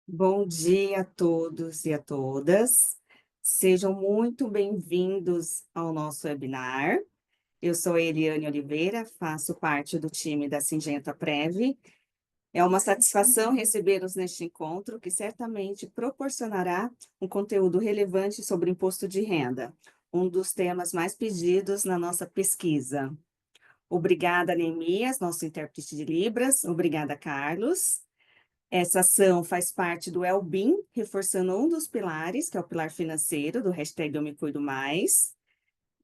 Bom dia a todos e a todas. Sejam muito bem-vindos ao nosso webinar. Eu sou a Eliane Oliveira, faço parte do time da Singenta Prev. É uma satisfação recebê-los neste encontro, que certamente proporcionará um conteúdo relevante sobre o imposto de renda, um dos temas mais pedidos na nossa pesquisa. Obrigada, Neemias, nosso intérprete de Libras. Obrigada, Carlos. Essa ação faz parte do Elbim, reforçando um dos pilares, que é o pilar financeiro, do hashtag Eu Me Cuido Mais.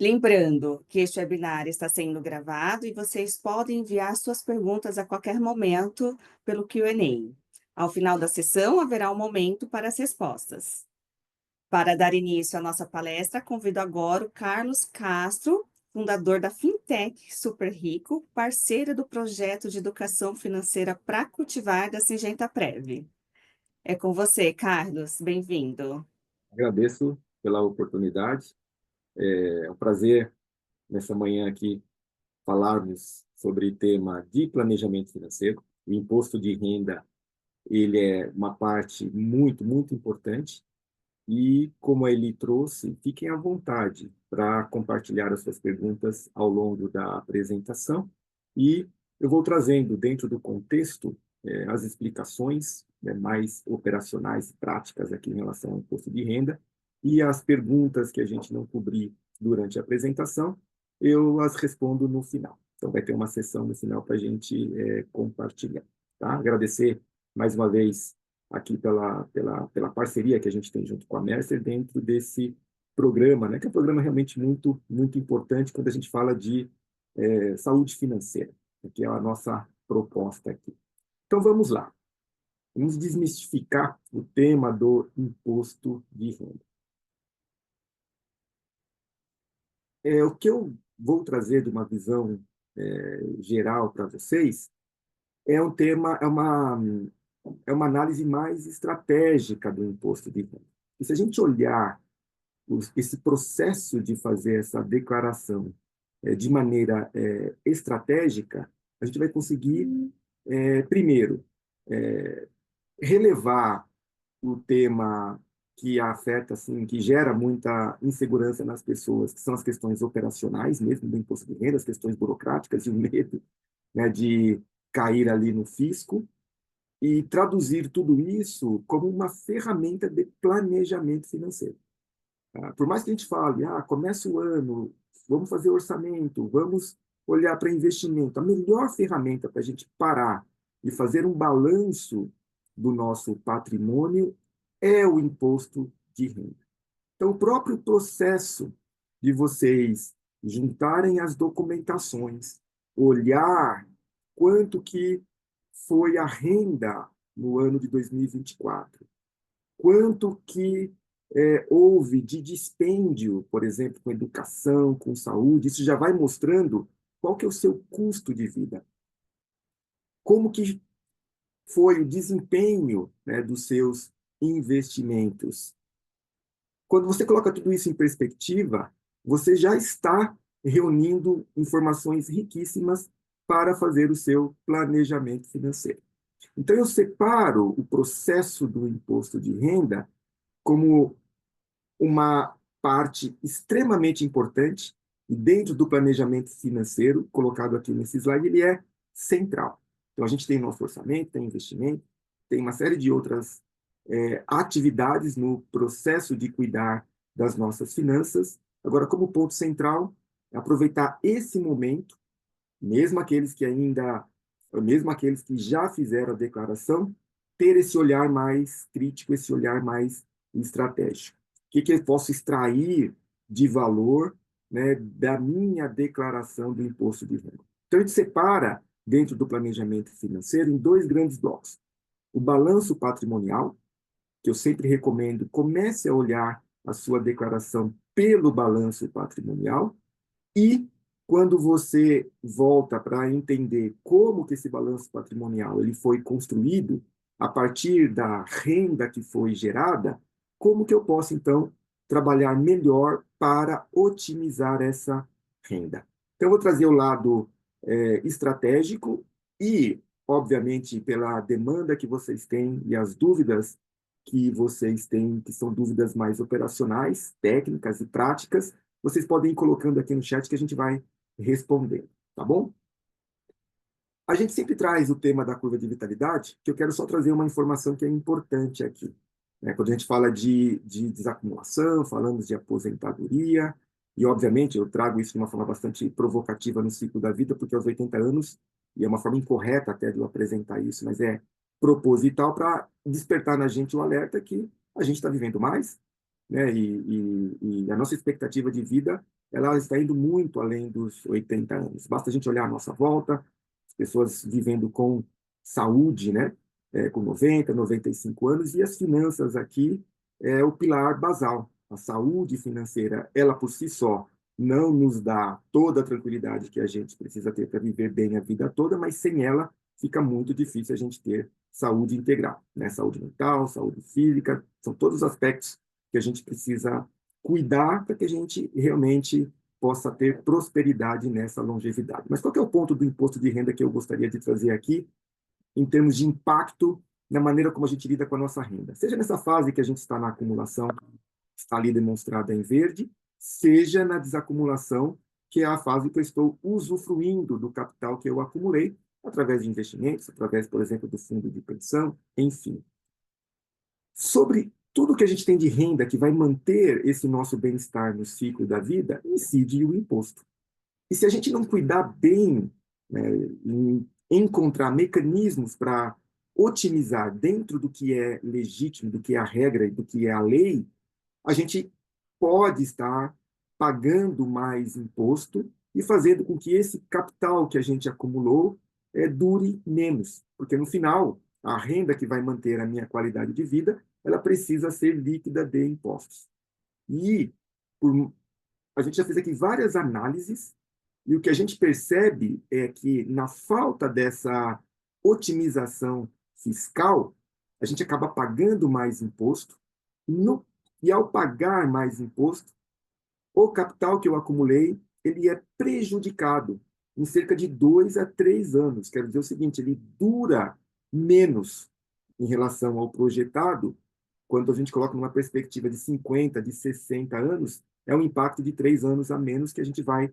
Lembrando que este webinar está sendo gravado e vocês podem enviar suas perguntas a qualquer momento pelo Q&A. Ao final da sessão, haverá um momento para as respostas. Para dar início à nossa palestra, convido agora o Carlos Castro, fundador da Fintech Super Rico, parceira do projeto de educação financeira para cultivar da Singenta Prev. É com você, Carlos. Bem-vindo. Agradeço pela oportunidade. É um prazer, nessa manhã aqui, falarmos sobre o tema de planejamento financeiro. O imposto de renda, ele é uma parte muito, muito importante. E, como ele trouxe, fiquem à vontade para compartilhar as suas perguntas ao longo da apresentação. E eu vou trazendo, dentro do contexto, as explicações, mais operacionais e práticas aqui em relação ao imposto de renda. E as perguntas que a gente não cobrir durante a apresentação, eu as respondo no final. Então, vai ter uma sessão no final para a gente compartilhar. Tá? Agradecer mais uma vez aqui pela parceria que a gente tem junto com a Mercer dentro desse programa, né, que é um programa realmente muito, muito importante quando a gente fala de saúde financeira, que é a nossa proposta aqui. Então, vamos lá. Vamos desmistificar o tema do imposto de renda. O que eu vou trazer de uma visão geral para vocês é um tema, é uma análise mais estratégica do imposto de renda. E se a gente olhar esse processo de fazer essa declaração de maneira estratégica, a gente vai conseguir, primeiro, relevar o tema que afeta, assim, que gera muita insegurança nas pessoas, que são as questões operacionais mesmo do imposto de renda, as questões burocráticas e o medo, né, de cair ali no fisco, e traduzir tudo isso como uma ferramenta de planejamento financeiro. Por mais que a gente fale, começa o ano, vamos fazer orçamento, vamos olhar para investimento, a melhor ferramenta para a gente parar e fazer um balanço do nosso patrimônio é o imposto de renda. Então, o próprio processo de vocês juntarem as documentações, olhar quanto que foi a renda no ano de 2024, quanto que houve de dispêndio, por exemplo, com educação, com saúde, isso já vai mostrando qual que é o seu custo de vida, como que foi o desempenho, né, dos seus investimentos. Quando você coloca tudo isso em perspectiva, você já está reunindo informações riquíssimas para fazer o seu planejamento financeiro. Então, eu separo o processo do imposto de renda como uma parte extremamente importante, e dentro do planejamento financeiro, colocado aqui nesse slide, ele é central. Então, a gente tem nosso orçamento, tem investimento, tem uma série de outras atividades no processo de cuidar das nossas finanças. Agora, como ponto central, é aproveitar esse momento, mesmo aqueles que já fizeram a declaração, ter esse olhar mais crítico, esse olhar mais estratégico. O que eu posso extrair de valor, né, da minha declaração do imposto de renda? Então, a gente separa, dentro do planejamento financeiro, em dois grandes blocos. O balanço patrimonial, que eu sempre recomendo, comece a olhar a sua declaração pelo balanço patrimonial, e quando você volta para entender como que esse balanço patrimonial ele foi construído a partir da renda que foi gerada, como que eu posso, então, trabalhar melhor para otimizar essa renda? Então, eu vou trazer o lado estratégico e, obviamente, pela demanda que vocês têm e as dúvidas que vocês têm, que são dúvidas mais operacionais, técnicas e práticas, vocês podem ir colocando aqui no chat que a gente vai responder, tá bom? A gente sempre traz o tema da curva de vitalidade, que eu quero só trazer uma informação que é importante aqui. Né? Quando a gente fala de desacumulação, falamos de aposentadoria, e obviamente eu trago isso de uma forma bastante provocativa no ciclo da vida, porque aos 80 anos, e é uma forma incorreta até de eu apresentar isso, mas é proposital para despertar na gente o alerta que a gente está vivendo mais, né? E a nossa expectativa de vida ela está indo muito além dos 80 anos. Basta a gente olhar à nossa volta, pessoas vivendo com saúde, né? Com 90, 95 anos, e as finanças aqui é o pilar basal. A saúde financeira, ela por si só, não nos dá toda a tranquilidade que a gente precisa ter para viver bem a vida toda, mas sem ela fica muito difícil a gente ter saúde integral, né? Saúde mental, saúde física, são todos os aspectos que a gente precisa cuidar para que a gente realmente possa ter prosperidade nessa longevidade. Mas qual que é o ponto do imposto de renda que eu gostaria de trazer aqui, em termos de impacto na maneira como a gente lida com a nossa renda? Seja nessa fase que a gente está na acumulação, está ali demonstrada em verde, seja na desacumulação, que é a fase que eu estou usufruindo do capital que eu acumulei, através de investimentos, através, por exemplo, do fundo de pensão, enfim. Sobre tudo que a gente tem de renda que vai manter esse nosso bem-estar no ciclo da vida, incide o imposto. E se a gente não cuidar bem, né, em encontrar mecanismos para otimizar dentro do que é legítimo, do que é a regra e do que é a lei, a gente pode estar pagando mais imposto e fazendo com que esse capital que a gente acumulou dure menos. Porque, no final, a renda que vai manter a minha qualidade de vida, ela precisa ser líquida de impostos. E por, a gente já fez aqui várias análises e o que a gente percebe é que, na falta dessa otimização fiscal, a gente acaba pagando mais imposto, no, e ao pagar mais imposto, o capital que eu acumulei ele é prejudicado em cerca de 2 a 3 anos. Quero dizer o seguinte, ele dura menos em relação ao projetado, quando a gente coloca numa perspectiva de 50, de 60 anos, é um impacto de 3 anos a menos que a gente vai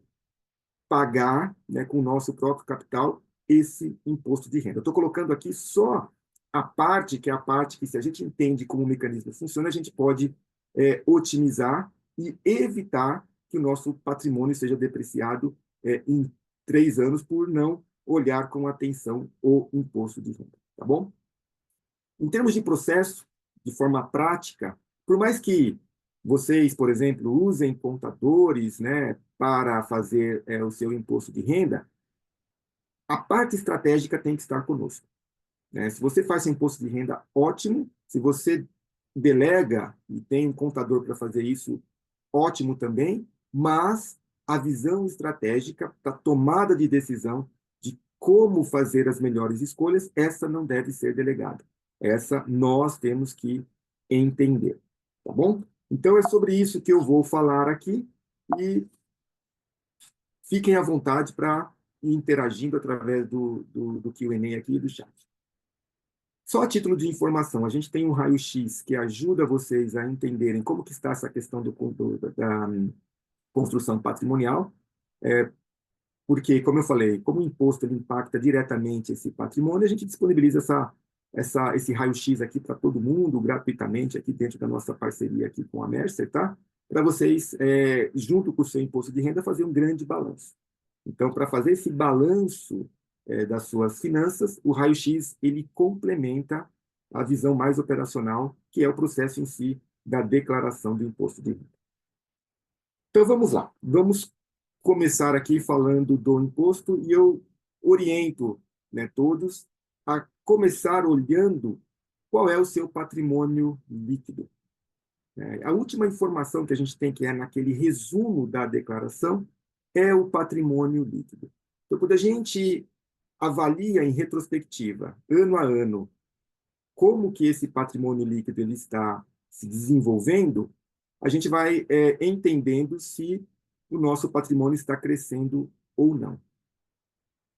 pagar, né, com o nosso próprio capital esse imposto de renda. Eu estou colocando aqui só a parte que é a parte que, se a gente entende como o mecanismo funciona, a gente pode otimizar e evitar que o nosso patrimônio seja depreciado em 3 anos por não olhar com atenção o imposto de renda, tá bom? Em termos de processo, de forma prática, por mais que vocês, por exemplo, usem contadores, né, para fazer o seu imposto de renda, a parte estratégica tem que estar conosco, né? Se você faz seu imposto de renda, ótimo. Se você delega e tem um contador para fazer isso, ótimo também. Mas a visão estratégica para tomada de decisão de como fazer as melhores escolhas, essa não deve ser delegada. Essa nós temos que entender, tá bom? Então é sobre isso que eu vou falar aqui e fiquem à vontade para ir interagindo através do Q&A aqui e do chat. Só a título de informação, a gente tem um raio-x que ajuda vocês a entenderem como que está essa questão da construção patrimonial, porque, como eu falei, como o imposto ele impacta diretamente esse patrimônio, a gente disponibiliza esse raio-x aqui para todo mundo, gratuitamente, aqui dentro da nossa parceria aqui com a Mercer, tá? Para vocês, junto com o seu imposto de renda, fazer um grande balanço. Então, para fazer esse balanço das suas finanças, o raio-x ele complementa a visão mais operacional, que é o processo em si da declaração do imposto de renda. Então, vamos lá. Vamos começar aqui falando do imposto e eu oriento, né, todos a começar olhando qual é o seu patrimônio líquido. A última informação que a gente tem, que é naquele resumo da declaração, é o patrimônio líquido. Então, quando a gente avalia em retrospectiva, ano a ano, como que esse patrimônio líquido ele está se desenvolvendo, a gente vai entendendo se o nosso patrimônio está crescendo ou não.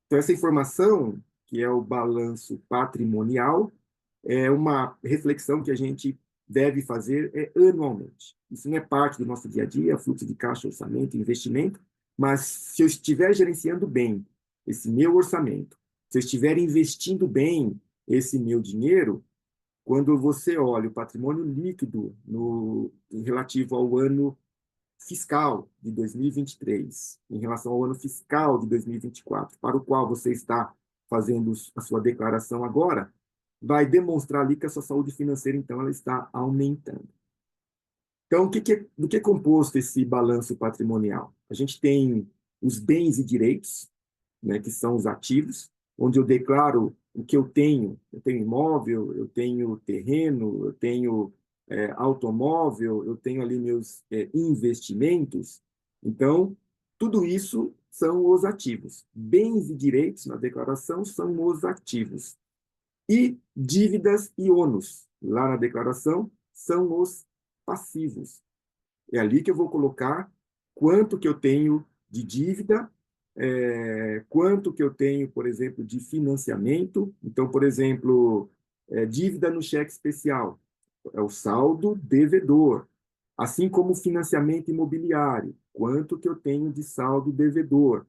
Então, essa informação, que é o balanço patrimonial, é uma reflexão que a gente deve fazer anualmente. Isso não é parte do nosso dia a dia, fluxo de caixa, orçamento, investimento, mas se eu estiver gerenciando bem esse meu orçamento, se eu estiver investindo bem esse meu dinheiro, quando você olha o patrimônio líquido relativo ao ano fiscal de 2023, em relação ao ano fiscal de 2024, para o qual você está fazendo a sua declaração agora, vai demonstrar ali que a sua saúde financeira, então, ela está aumentando. Então, do que é composto esse balanço patrimonial? A gente tem os bens e direitos, né, que são os ativos, onde eu declaro o que eu tenho. Eu tenho imóvel, eu tenho terreno, eu tenho automóvel, eu tenho ali meus investimentos. Então, tudo isso são os ativos. Bens e direitos na declaração são os ativos. E dívidas e ônus, lá na declaração, são os passivos. É ali que eu vou colocar quanto que eu tenho de dívida, quanto que eu tenho, por exemplo, de financiamento. Então, por exemplo, dívida no cheque especial, é o saldo devedor. Assim como financiamento imobiliário, quanto que eu tenho de saldo devedor.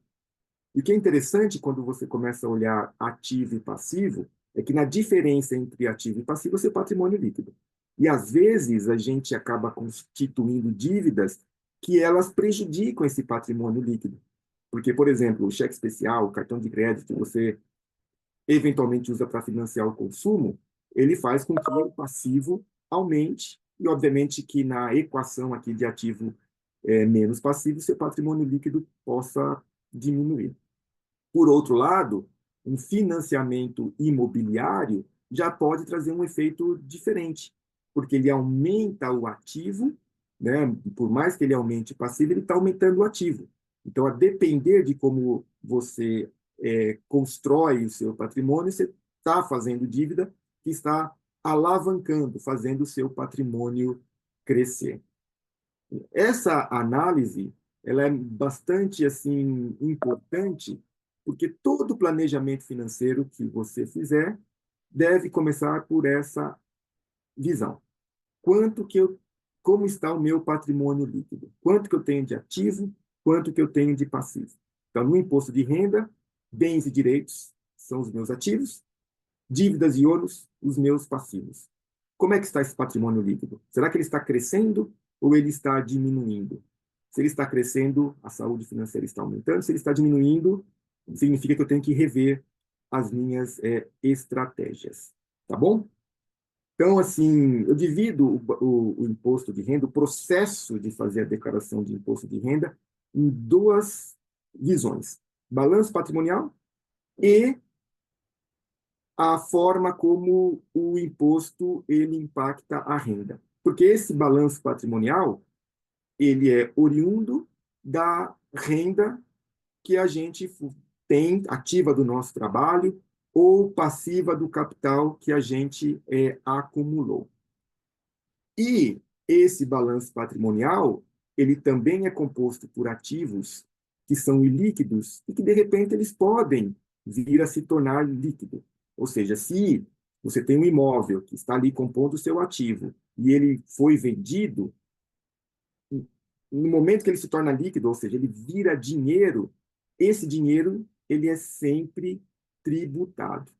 E o que é interessante quando você começa a olhar ativo e passivo é que na diferença entre ativo e passivo, você é patrimônio líquido. E às vezes a gente acaba constituindo dívidas que elas prejudicam esse patrimônio líquido. Porque, por exemplo, o cheque especial, o cartão de crédito que você eventualmente usa para financiar o consumo, ele faz com que o passivo aumente e, obviamente, que na equação aqui de ativo menos passivo, seu patrimônio líquido possa diminuir. Por outro lado, um financiamento imobiliário já pode trazer um efeito diferente, porque ele aumenta o ativo, né? Por mais que ele aumente o passivo, ele está aumentando o ativo. Então, a depender de como você constrói o seu patrimônio, você está fazendo dívida que está alavancando, fazendo o seu patrimônio crescer. Essa análise, ela é bastante assim importante, porque todo planejamento financeiro que você fizer deve começar por essa visão. Quanto que eu, como está o meu patrimônio líquido? Quanto que eu tenho de ativo? Quanto que eu tenho de passivo? Então, no imposto de renda, bens e direitos são os meus ativos, dívidas e ônus, os meus passivos. Como é que está esse patrimônio líquido? Será que ele está crescendo ou ele está diminuindo? Se ele está crescendo, a saúde financeira está aumentando. Se ele está diminuindo, significa que eu tenho que rever as minhas estratégias. Tá bom? Então, assim, eu divido o imposto de renda, o processo de fazer a declaração de imposto de renda, em duas visões: balanço patrimonial e a forma como o imposto ele impacta a renda. Porque esse balanço patrimonial, ele é oriundo da renda que a gente tem ativa do nosso trabalho ou passiva do capital que a gente acumulou. E esse balanço patrimonial, ele também é composto por ativos que são ilíquidos e que, de repente, eles podem vir a se tornar líquido. Ou seja, se você tem um imóvel que está ali compondo o seu ativo e ele foi vendido, no momento que ele se torna líquido, ou seja, ele vira dinheiro, esse dinheiro ele é sempre tributado.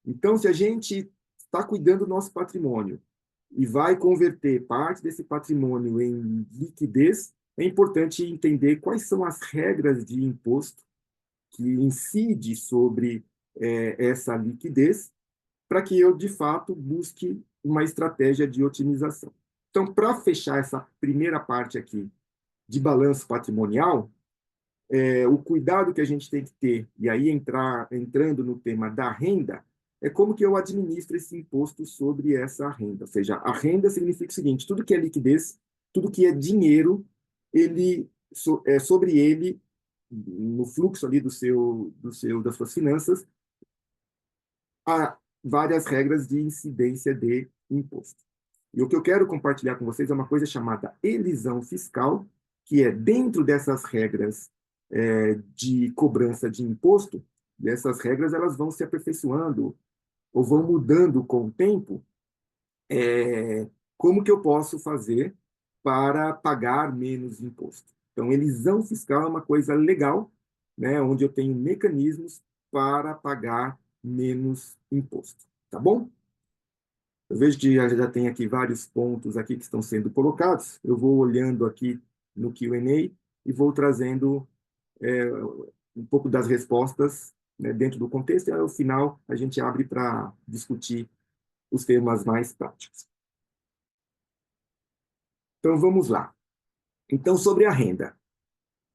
Então, se a gente está cuidando do nosso patrimônio e vai converter parte desse patrimônio em liquidez, é importante entender quais são as regras de imposto que incidem sobre essa liquidez, para que eu, de fato, busque uma estratégia de otimização. Então, para fechar essa primeira parte aqui de balanço patrimonial, o cuidado que a gente tem que ter, e aí entrando no tema da renda, é como que eu administro esse imposto sobre essa renda. Ou seja, a renda significa o seguinte: tudo que é liquidez, tudo que é dinheiro, sobre ele, no fluxo ali das suas finanças, há várias regras de incidência de imposto. E o que eu quero compartilhar com vocês é uma coisa chamada elisão fiscal, que é dentro dessas regras de cobrança de imposto, e essas regras elas vão se aperfeiçoando ou vão mudando com o tempo, como que eu posso fazer para pagar menos imposto. Então, elisão fiscal é uma coisa legal, né, onde eu tenho mecanismos para pagar menos imposto. Tá bom? Eu vejo que já tem aqui vários pontos aqui que estão sendo colocados. Eu vou olhando aqui no Q&A e vou trazendo um pouco das respostas, né, dentro do contexto, e ao final a gente abre para discutir os temas mais práticos. Então, vamos lá. Então, sobre a renda.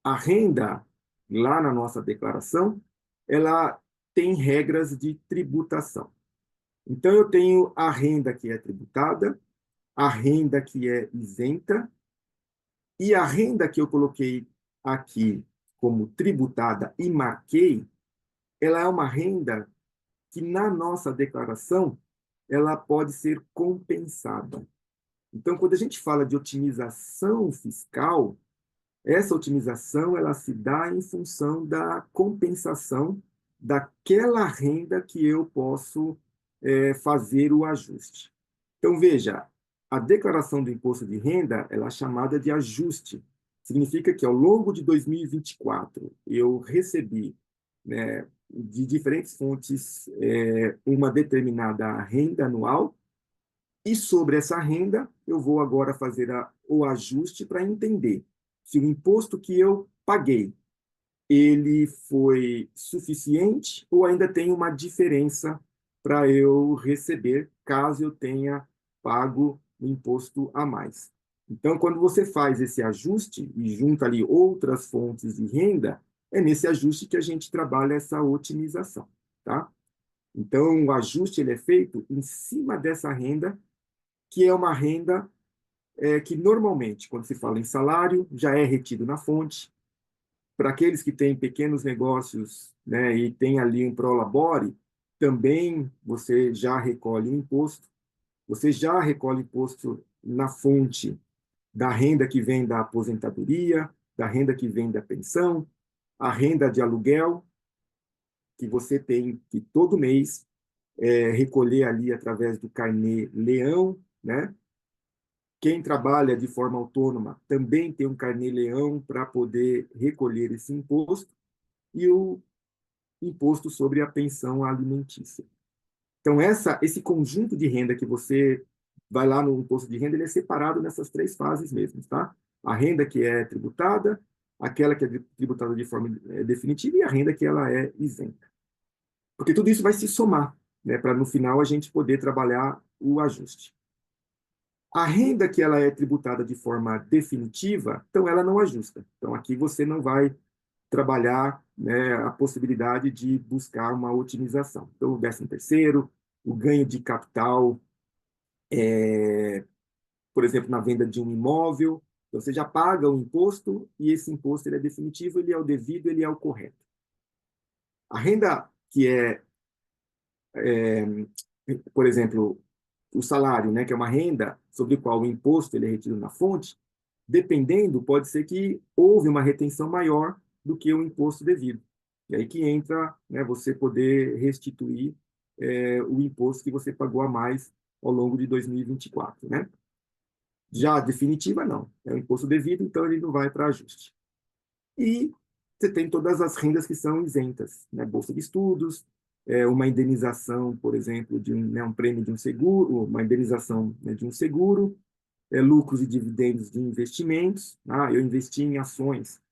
A renda, lá na nossa declaração, ela tem regras de tributação. Então, eu tenho a renda que é tributada, a renda que é isenta, e a renda que eu coloquei aqui como tributada e marquei, ela é uma renda que, na nossa declaração, ela pode ser compensada. Então, quando a gente fala de otimização fiscal, essa otimização ela se dá em função da compensação daquela renda que eu posso fazer o ajuste. Então, veja, a declaração do imposto de renda ela é chamada de ajuste. Significa que, ao longo de 2024, eu recebi, né, de diferentes fontes uma determinada renda anual, e sobre essa renda, eu vou agora fazer o ajuste para entender se o imposto que eu paguei ele foi suficiente ou ainda tem uma diferença para eu receber, caso eu tenha pago o imposto a mais. Então, quando você faz esse ajuste e junta ali outras fontes de renda, é nesse ajuste que a gente trabalha essa otimização, tá? Então, o ajuste ele é feito em cima dessa renda, que é uma renda que normalmente, quando se fala em salário, já é retido na fonte. Para aqueles que têm pequenos negócios, né, e tem ali um prolabore, também você já recolhe o imposto. Você já recolhe imposto na fonte da renda que vem da aposentadoria, da renda que vem da pensão, a renda de aluguel, que você tem que todo mês recolher ali através do carnê-leão, né? Quem trabalha de forma autônoma também tem um carnê-leão para poder recolher esse imposto e o imposto sobre a pensão alimentícia. Então, esse conjunto de renda que você vai lá no imposto de renda, ele é separado nessas três fases mesmo, tá? A renda que é tributada, aquela que é tributada de forma definitiva e a renda que ela é isenta. Porque tudo isso vai se somar, né, para no final a gente poder trabalhar o ajuste. A renda que ela é tributada de forma definitiva, então ela não ajusta. Então aqui você não vai trabalhar, né, a possibilidade de buscar uma otimização. Então o 13º, o ganho de capital, por exemplo, na venda de um imóvel, você já paga o imposto e esse imposto ele é definitivo, ele é o devido, ele é o correto. A renda que por exemplo, o salário, né, que é uma renda sobre a qual o imposto ele é retido na fonte, dependendo, pode ser que houve uma retenção maior do que o imposto devido. E aí que entra, né, você poder restituir o imposto que você pagou a mais ao longo de 2024, né? Já a definitiva, não. É o imposto devido, então ele não vai para ajuste. E você tem todas as rendas que são isentas, né? Bolsa de estudos, uma indenização, por exemplo, de um prêmio de um seguro, uma indenização, né, de um seguro, lucros e dividendos de investimentos. Ah, eu investi em ações.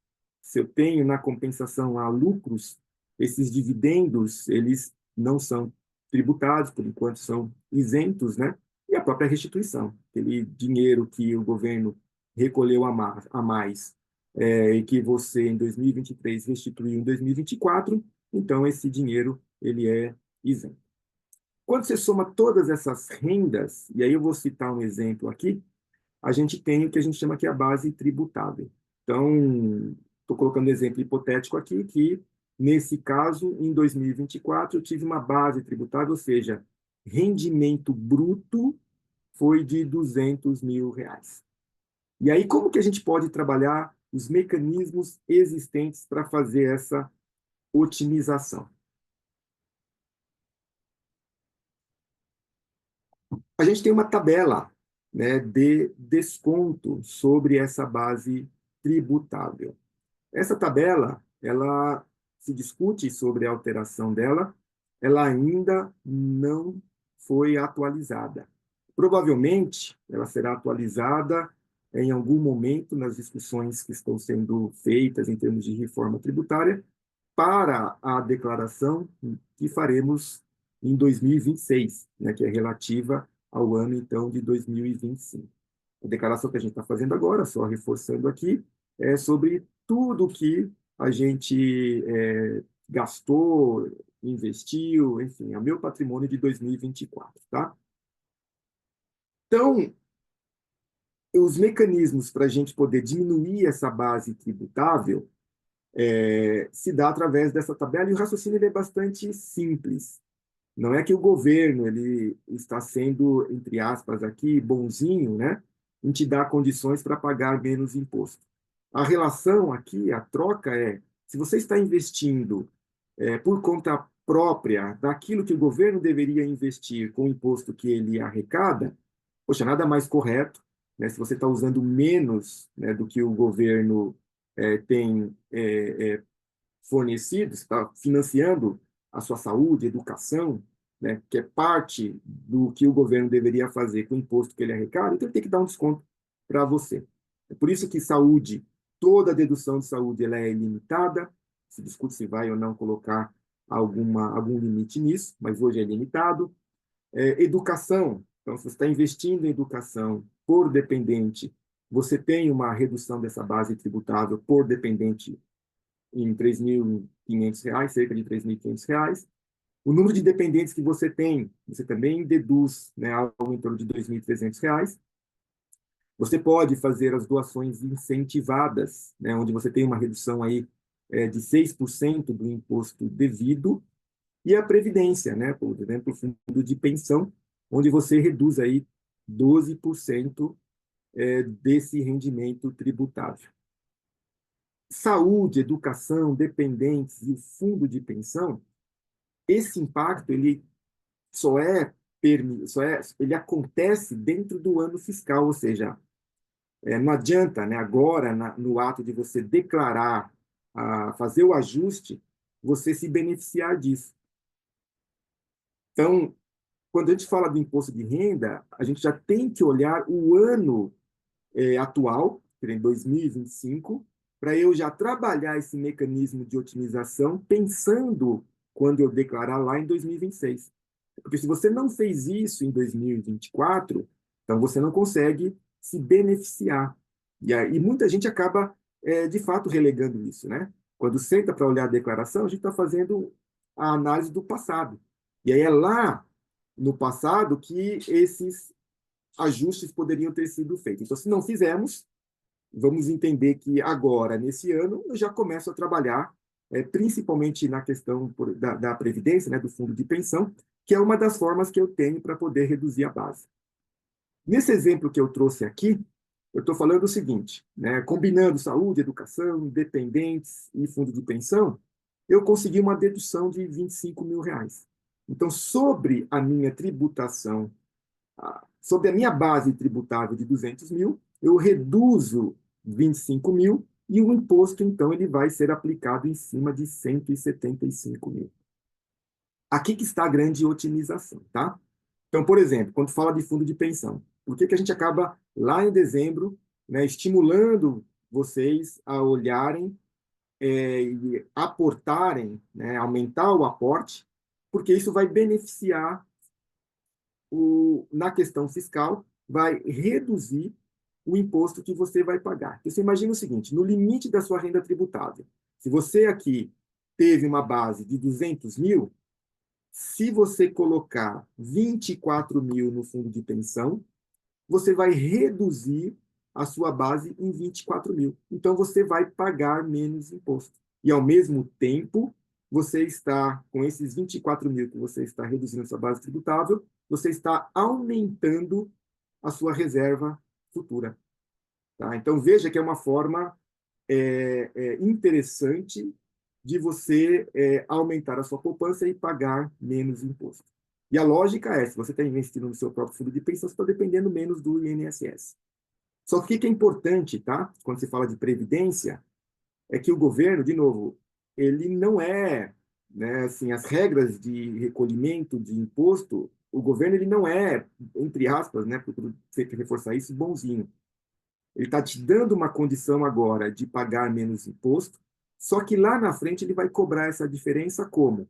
Se eu tenho na compensação a lucros, esses dividendos, eles não são tributados, por enquanto são isentos, né? E a própria restituição, aquele dinheiro que o governo recolheu a mais e que você, em 2023, restituiu em 2024, então esse dinheiro ele é isento. Quando você soma todas essas rendas, e aí eu vou citar um exemplo aqui, a gente tem o que a gente chama que é a base tributável. Então, estou colocando um exemplo hipotético aqui, que, nesse caso, em 2024, eu tive uma base tributável, ou seja, rendimento bruto foi de R$ 200.000. E aí, como que a gente pode trabalhar os mecanismos existentes para fazer essa otimização? A gente tem uma tabela, né, de desconto sobre essa base tributável. Essa tabela, ela se discute sobre a alteração dela, ela ainda não foi atualizada. Provavelmente, ela será atualizada em algum momento nas discussões que estão sendo feitas em termos de reforma tributária para a declaração que faremos em 2026, né, que é relativa ao ano, então, de 2025. A declaração que a gente está fazendo agora, só reforçando aqui, é sobre tudo que a gente gastou, investiu, enfim, é o meu patrimônio de 2024, tá? Então, os mecanismos para a gente poder diminuir essa base tributável se dá através dessa tabela, e o raciocínio ele é bastante simples. Não é que o governo ele está sendo, entre aspas, aqui, bonzinho, né, em te dar condições para pagar menos imposto. A relação aqui, a troca é, se você está investindo por conta própria daquilo que o governo deveria investir com o imposto que ele arrecada, poxa, nada mais correto, né, se você está usando menos, né, do que o governo tem fornecidos, está financiando a sua saúde, educação, né, que é parte do que o governo deveria fazer com o imposto que ele arrecada, então ele tem que dar um desconto para você. É por isso que saúde, toda a dedução de saúde ela é ilimitada, se discute se vai ou não colocar algum limite nisso, mas hoje é limitado. Educação, então se você está investindo em educação por dependente, você tem uma redução dessa base tributável por dependente em R$ 3.500, cerca de R$ 3.500. O número de dependentes que você tem, você também deduz, né, algo em torno de R$ 2.300. Você pode fazer as doações incentivadas, né, onde você tem uma redução aí de 6% do imposto devido, e a previdência, né, por exemplo, o fundo de pensão, onde você reduz aí 12% desse rendimento tributável. Saúde, educação, dependentes e o fundo de pensão, esse impacto ele ele acontece dentro do ano fiscal, ou seja, não adianta, né, agora no ato de você declarar, fazer o ajuste, você se beneficiar disso. Então, quando a gente fala do imposto de renda, a gente já tem que olhar o ano atual, que é em 2025, para eu já trabalhar esse mecanismo de otimização pensando quando eu declarar lá em 2026. Porque se você não fez isso em 2024, então você não consegue se beneficiar. E muita gente acaba, de fato, relegando isso, né? Quando senta para olhar a declaração, a gente está fazendo a análise do passado. E aí é lá no passado que esses ajustes poderiam ter sido feitos. Então, se não fizermos, vamos entender que agora, nesse ano, eu já começo a trabalhar, principalmente na questão da Previdência, né, do fundo de pensão, que é uma das formas que eu tenho para poder reduzir a base. Nesse exemplo que eu trouxe aqui, eu estou falando o seguinte, né, combinando saúde, educação, dependentes e fundo de pensão, eu consegui uma dedução de R$ 25.000. Então, sobre a minha tributação, sobre a minha base tributável de 200 mil, eu reduzo 25 mil e o imposto, então, ele vai ser aplicado em cima de 175 mil. Aqui que está a grande otimização, tá? Então, por exemplo, quando fala de fundo de pensão, por que que a gente acaba lá em dezembro, né, estimulando vocês a olharem e aportarem, né, aumentar o aporte, porque isso vai beneficiar na questão fiscal, vai reduzir o imposto que você vai pagar. Você imagina o seguinte, no limite da sua renda tributável, se você aqui teve uma base de 200 mil, se você colocar 24 mil no fundo de pensão, você vai reduzir a sua base em 24 mil. Então, você vai pagar menos imposto. E, ao mesmo tempo, você está, com esses 24 mil que você está reduzindo a sua base tributável, você está aumentando a sua reserva futura. Tá? Então, veja que é uma forma interessante de você aumentar a sua poupança e pagar menos imposto. E a lógica é, se você está investindo no seu próprio fundo de pensão, você está dependendo menos do INSS. Só que o que é importante, tá? Quando se fala de previdência, é que o governo, de novo, ele não é, né, assim, as regras de recolhimento de imposto, o governo ele não é, entre aspas, né, porque você tem que reforçar isso, bonzinho. Ele está te dando uma condição agora de pagar menos imposto, só que lá na frente ele vai cobrar essa diferença como?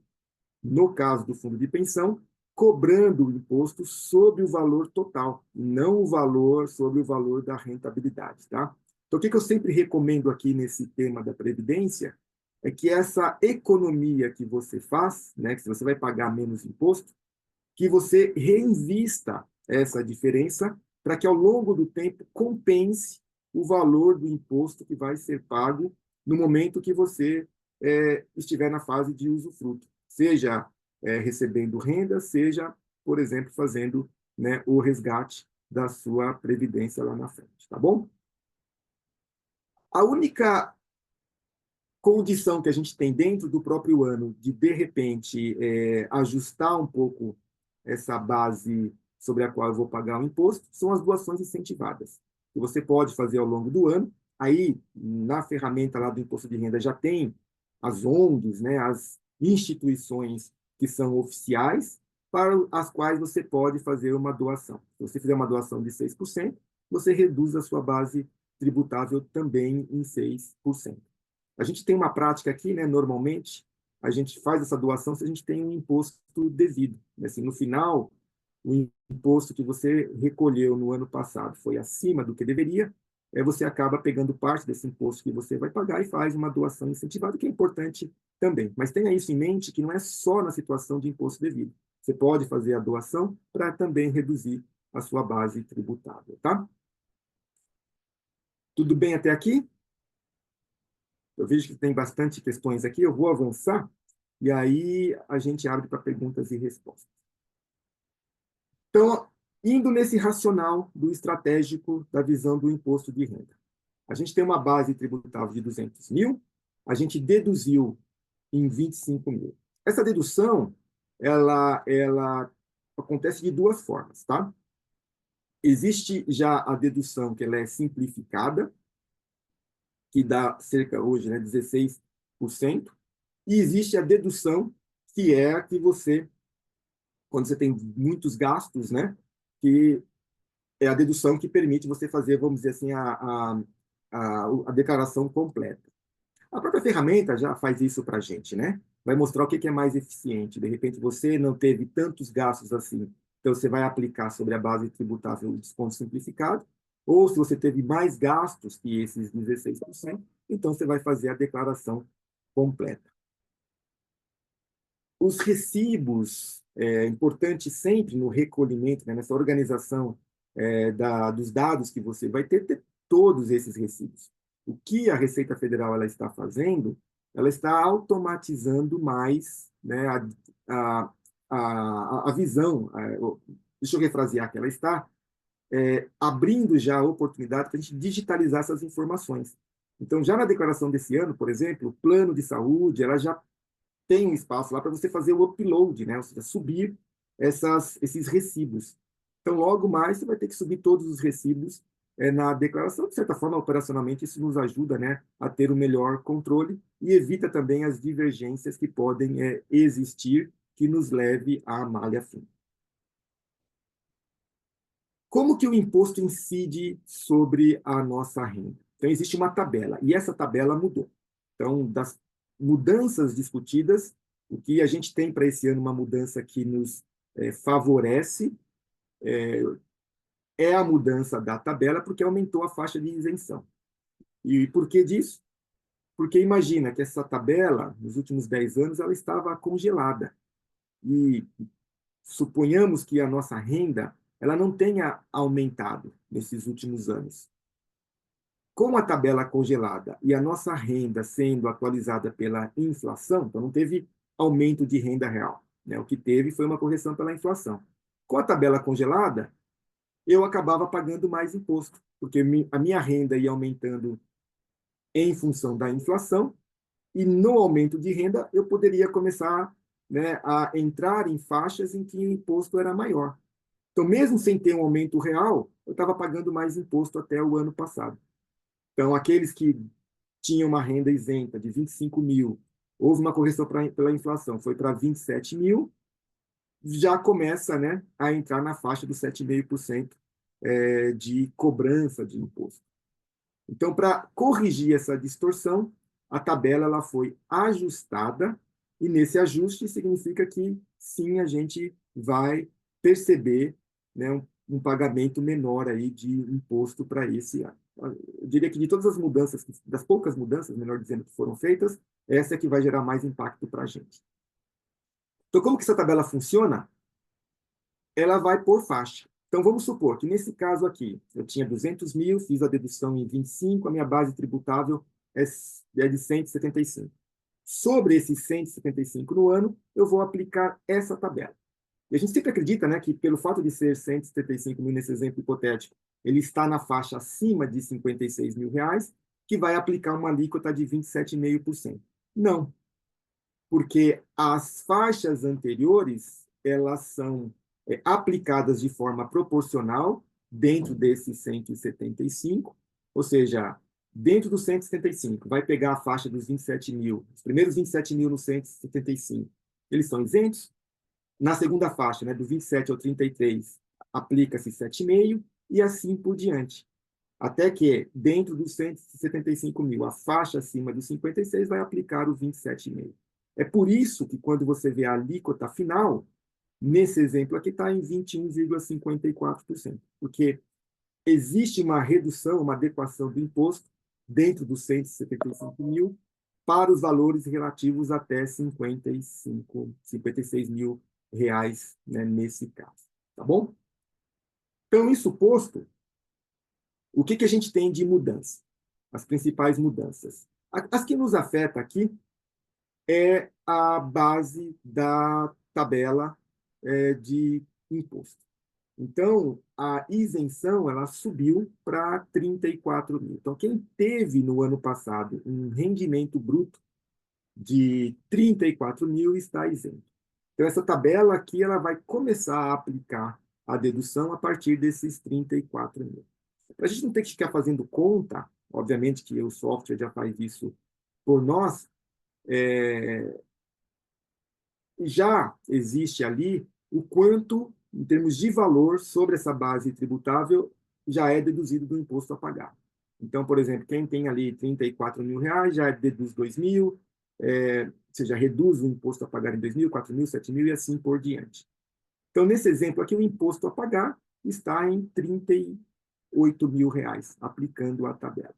No caso do fundo de pensão, cobrando o imposto sobre o valor total, não o valor sobre o valor da rentabilidade, tá? Então, o que eu sempre recomendo aqui nesse tema da previdência é que essa economia que você faz, né, que você vai pagar menos imposto, que você reinvista essa diferença para que ao longo do tempo compense o valor do imposto que vai ser pago no momento que você estiver na fase de usufruto, seja recebendo renda, seja, por exemplo, fazendo, né, o resgate da sua previdência lá na frente, tá bom? A única condição que a gente tem dentro do próprio ano de repente, ajustar um pouco essa base sobre a qual eu vou pagar o imposto, são as doações incentivadas, que você pode fazer ao longo do ano. Aí, na ferramenta lá do imposto de renda, já tem as ONGs, né, as instituições que são oficiais, para as quais você pode fazer uma doação. Se você fizer uma doação de 6%, você reduz a sua base tributável também em 6%. A gente tem uma prática aqui, né, normalmente, a gente faz essa doação se a gente tem um imposto devido. Assim, no final, o imposto que você recolheu no ano passado foi acima do que deveria, você acaba pegando parte desse imposto que você vai pagar e faz uma doação incentivada, que é importante também. Mas tenha isso em mente que não é só na situação de imposto devido. Você pode fazer a doação para também reduzir a sua base tributável, tá? Tudo bem até aqui? Eu vejo que tem bastante questões aqui, eu vou avançar e aí a gente abre para perguntas e respostas. Então, indo nesse racional do estratégico da visão do imposto de renda. A gente tem uma base tributável de 200 mil, a gente deduziu em 25 mil. Essa dedução, ela acontece de duas formas, tá? Existe já a dedução que ela é simplificada, que dá cerca hoje, né, 16%, e existe a dedução, que é a que você, quando você tem muitos gastos, né, que é a dedução que permite você fazer, vamos dizer assim, a declaração completa. A própria ferramenta já faz isso para a gente, né? Vai mostrar o que é mais eficiente. De repente, você não teve tantos gastos assim, então você vai aplicar sobre a base tributável o desconto simplificado, ou se você teve mais gastos que esses 16%, então você vai fazer a declaração completa. Os recibos, é importante sempre no recolhimento, né, nessa organização dos dados que você vai ter todos esses recibos. O que a Receita Federal ela está fazendo? Ela está automatizando mais, né, a visão. Deixa eu refrasear que ela está abrindo já a oportunidade para a gente digitalizar essas informações. Então, já na declaração desse ano, por exemplo, o plano de saúde, ela já tem um espaço lá para você fazer o upload, né? Ou seja, subir esses recibos. Então, logo mais, você vai ter que subir todos os recibos na declaração. De certa forma, operacionalmente, isso nos ajuda, né, a ter o melhor controle e evita também as divergências que podem existir, que nos leve à malha fina. Como que o imposto incide sobre a nossa renda? Então, existe uma tabela, e essa tabela mudou. Então, das mudanças discutidas, o que a gente tem para esse ano, uma mudança que nos favorece, é a mudança da tabela, porque aumentou a faixa de isenção. E por que disso? Porque imagina que essa tabela, nos últimos 10 anos, ela estava congelada. E suponhamos que a nossa renda ela não tenha aumentado nesses últimos anos. Com a tabela congelada e a nossa renda sendo atualizada pela inflação, então não teve aumento de renda real, né? O que teve foi uma correção pela inflação. Com a tabela congelada, eu acabava pagando mais imposto, porque a minha renda ia aumentando em função da inflação, e no aumento de renda eu poderia começar né, a entrar em faixas em que o imposto era maior. Então, mesmo sem ter um aumento real, eu estava pagando mais imposto até o ano passado. Então, aqueles que tinham uma renda isenta de 25 mil, houve uma correção pela inflação, foi para 27 mil, já começa, né, a entrar na faixa dos 7,5% de cobrança de imposto. Então, para corrigir essa distorção, a tabela ela foi ajustada, e nesse ajuste significa que sim, a gente vai perceber, né, um pagamento menor aí de imposto para esse ano. Eu diria que de todas as mudanças, das poucas mudanças, melhor dizendo, que foram feitas, essa é que vai gerar mais impacto para a gente. Então, como que essa tabela funciona? Ela vai por faixa. Então, vamos supor que nesse caso aqui, eu tinha 200 mil, fiz a dedução em 25, a minha base tributável é de 175. Sobre esses 175 no ano, eu vou aplicar essa tabela. E a gente sempre acredita, né, que pelo fato de ser 175 mil nesse exemplo hipotético, ele está na faixa acima de 56 mil reais, que vai aplicar uma alíquota de 27,5%. Não, porque as faixas anteriores elas são aplicadas de forma proporcional dentro desses 175, ou seja, dentro dos 175, vai pegar a faixa dos 27 mil, os primeiros 27 mil no 175, eles são isentos. Na segunda faixa, né, do 27 ao 33, aplica-se 7,5 e assim por diante. Até que, dentro dos 175 mil, a faixa acima dos 56 vai aplicar o 27,5. É por isso que, quando você vê a alíquota final, nesse exemplo aqui está em 21,54%, porque existe uma redução, uma adequação do imposto dentro dos 175 mil para os valores relativos até 56 mil reais, né, nesse caso. Tá bom? Então, isso posto, o que a gente tem de mudança? As principais mudanças. As que nos afetam aqui é a base da tabela de imposto. Então, a isenção ela subiu para 34 mil. Então, quem teve no ano passado um rendimento bruto de 34 mil está isento. Então, essa tabela aqui ela vai começar a aplicar a dedução a partir desses 34 mil. Para a gente não ter que ficar fazendo conta, obviamente que o software já faz isso por nós, já existe ali o quanto, em termos de valor, sobre essa base tributável, já é deduzido do imposto a pagar. Então, por exemplo, quem tem ali 34 mil reais já deduz 2 mil, ou seja, reduz o imposto a pagar em 2 mil, 4 mil, 7 mil e assim por diante. Então, nesse exemplo aqui, o imposto a pagar está em 38 mil reais, aplicando a tabela.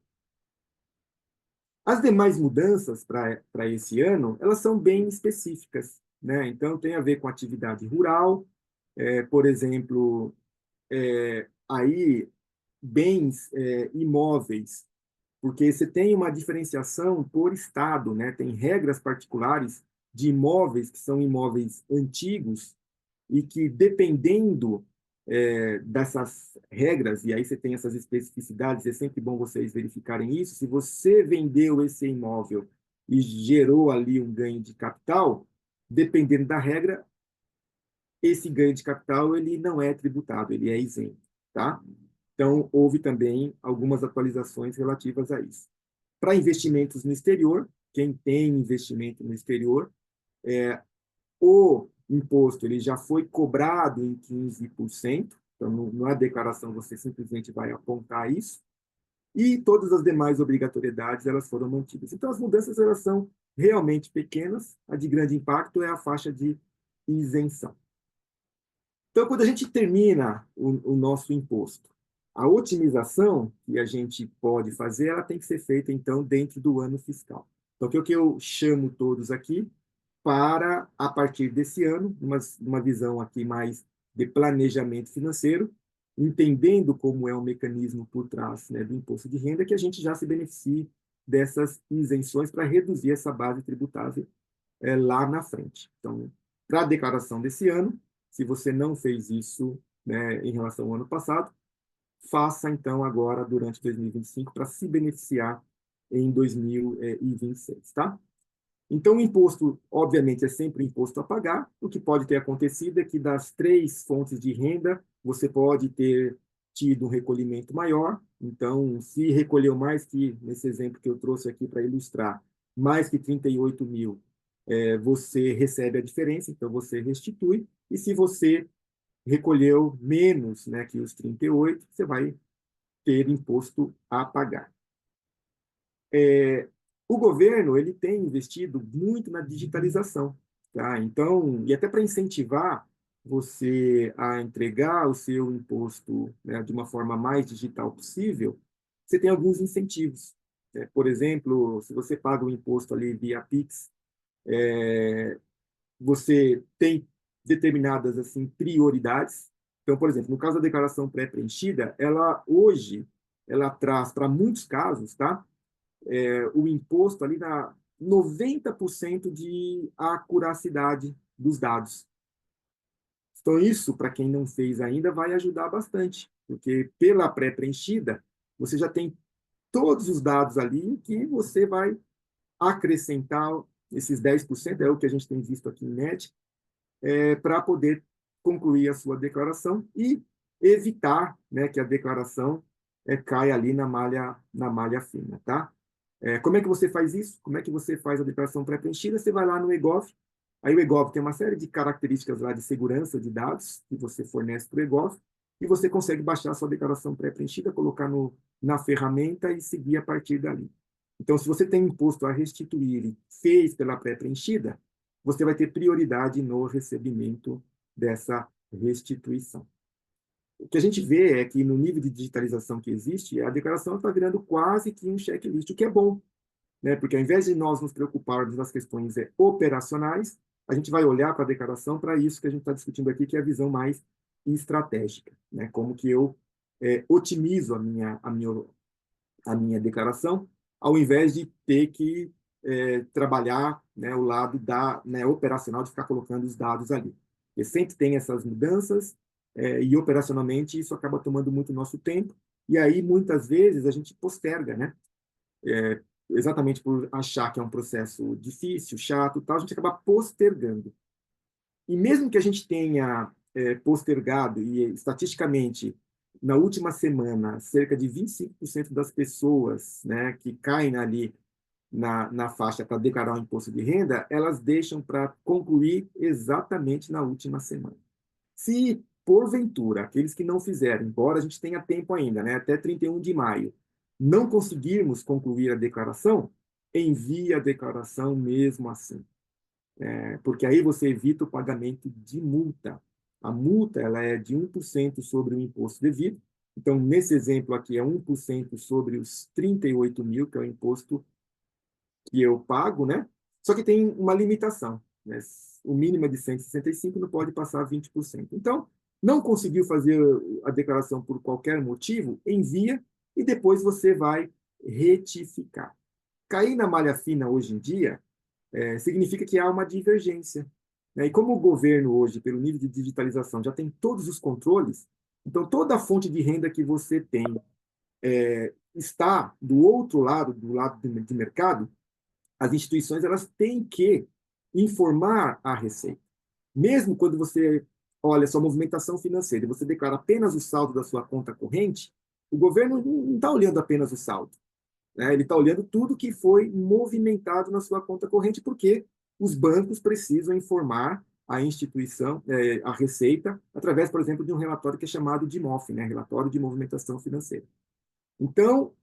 As demais mudanças para esse ano, elas são bem específicas, né? Então, tem a ver com atividade rural, por exemplo, aí bens imóveis, porque você tem uma diferenciação por estado, né? Tem regras particulares de imóveis que são imóveis antigos e que, dependendo dessas regras, e aí você tem essas especificidades, é sempre bom vocês verificarem isso. Se você vendeu esse imóvel e gerou ali um ganho de capital, dependendo da regra, esse ganho de capital ele não é tributado, ele é isento, tá? Então, houve também algumas atualizações relativas a isso. Para investimentos no exterior, quem tem investimento no exterior, o imposto ele já foi cobrado em 15%, então na declaração você simplesmente vai apontar isso, e todas as demais obrigatoriedades elas foram mantidas. Então as mudanças elas são realmente pequenas, a de grande impacto é a faixa de isenção. Então quando a gente termina o nosso imposto, a otimização que a gente pode fazer, ela tem que ser feita então dentro do ano fiscal. Então o que eu chamo todos aqui para, a partir desse ano, uma visão aqui mais de planejamento financeiro, entendendo como é o mecanismo por trás, né, do imposto de renda, que a gente já se beneficie dessas isenções para reduzir essa base tributável lá na frente. Então, para a declaração desse ano, se você não fez isso, né, em relação ao ano passado, faça então agora durante 2025 para se beneficiar em 2026, tá? Então, o imposto, obviamente, é sempre imposto a pagar. O que pode ter acontecido é que das três fontes de renda, você pode ter tido um recolhimento maior. Então, se recolheu mais que, nesse exemplo que eu trouxe aqui para ilustrar, mais que 38 mil, você recebe a diferença, então você restitui. E se você recolheu menos, né, que os 38, você vai ter imposto a pagar. O governo ele tem investido muito na digitalização, tá? Então, e até para incentivar você a entregar o seu imposto, né, de uma forma mais digital possível, você tem alguns incentivos, né? Por exemplo, se você paga o imposto ali via Pix, você tem determinadas assim prioridades. Então, por exemplo, no caso da declaração pré-preenchida, ela hoje ela traz para muitos casos, tá? O imposto ali na 90% de acuracidade dos dados. Então, isso, para quem não fez ainda, vai ajudar bastante, porque pela pré-preenchida, você já tem todos os dados ali que você vai acrescentar esses 10%, é o que a gente tem visto aqui em NET, para poder concluir a sua declaração e evitar, né, que a declaração caia ali na malha fina, tá? Como é que você faz isso? Como é que você faz a declaração pré-preenchida? Você vai lá no eGov, aí o eGov tem uma série de características lá de segurança de dados que você fornece para o eGov, e você consegue baixar a sua declaração pré-preenchida, colocar na ferramenta e seguir a partir dali. Então, se você tem imposto a restituir e fez pela pré-preenchida, você vai ter prioridade no recebimento dessa restituição. O que a gente vê é que no nível de digitalização que existe, a declaração está virando quase que um checklist, o que é bom, né? Porque ao invés de nós nos preocuparmos nas questões operacionais, a gente vai olhar para a declaração para isso que a gente está discutindo aqui, que é a visão mais estratégica, né? Como que eu otimizo a minha declaração, ao invés de ter que trabalhar, né, o lado operacional de ficar colocando os dados ali. Porque sempre tem essas mudanças e operacionalmente isso acaba tomando muito nosso tempo e aí muitas vezes a gente posterga, né? Exatamente por achar que é um processo difícil, chato, tal, a gente acaba postergando. E mesmo que a gente tenha postergado, e estatisticamente, na última semana, cerca de 25% das pessoas, né, que caem ali na faixa para declarar o imposto de renda, elas deixam para concluir exatamente na última semana. Se, porventura, aqueles que não fizeram, embora a gente tenha tempo ainda, né, até 31 de maio, não conseguirmos concluir a declaração, envie a declaração mesmo assim, porque aí você evita o pagamento de multa. A multa ela é de 1% sobre o imposto devido. Então, nesse exemplo aqui, é 1% sobre os 38 mil, que é o imposto que eu pago, né? Só que tem uma limitação, né? O mínimo é de 165, não pode passar 20%. Então, não conseguiu fazer a declaração por qualquer motivo, envia e depois você vai retificar. Cair na malha fina hoje em dia significa que há uma divergência, né? E como o governo hoje, pelo nível de digitalização, já tem todos os controles, então toda a fonte de renda que você tem está do outro lado, do lado de mercado, as instituições elas têm que informar a Receita. Mesmo quando você olha sua movimentação financeira e você declara apenas o saldo da sua conta corrente, o governo não está olhando apenas o saldo, né? Ele está olhando tudo que foi movimentado na sua conta corrente, porque os bancos precisam informar a instituição, a Receita, através, por exemplo, de um relatório que é chamado de MOF, né? Relatório de Movimentação Financeira. Então,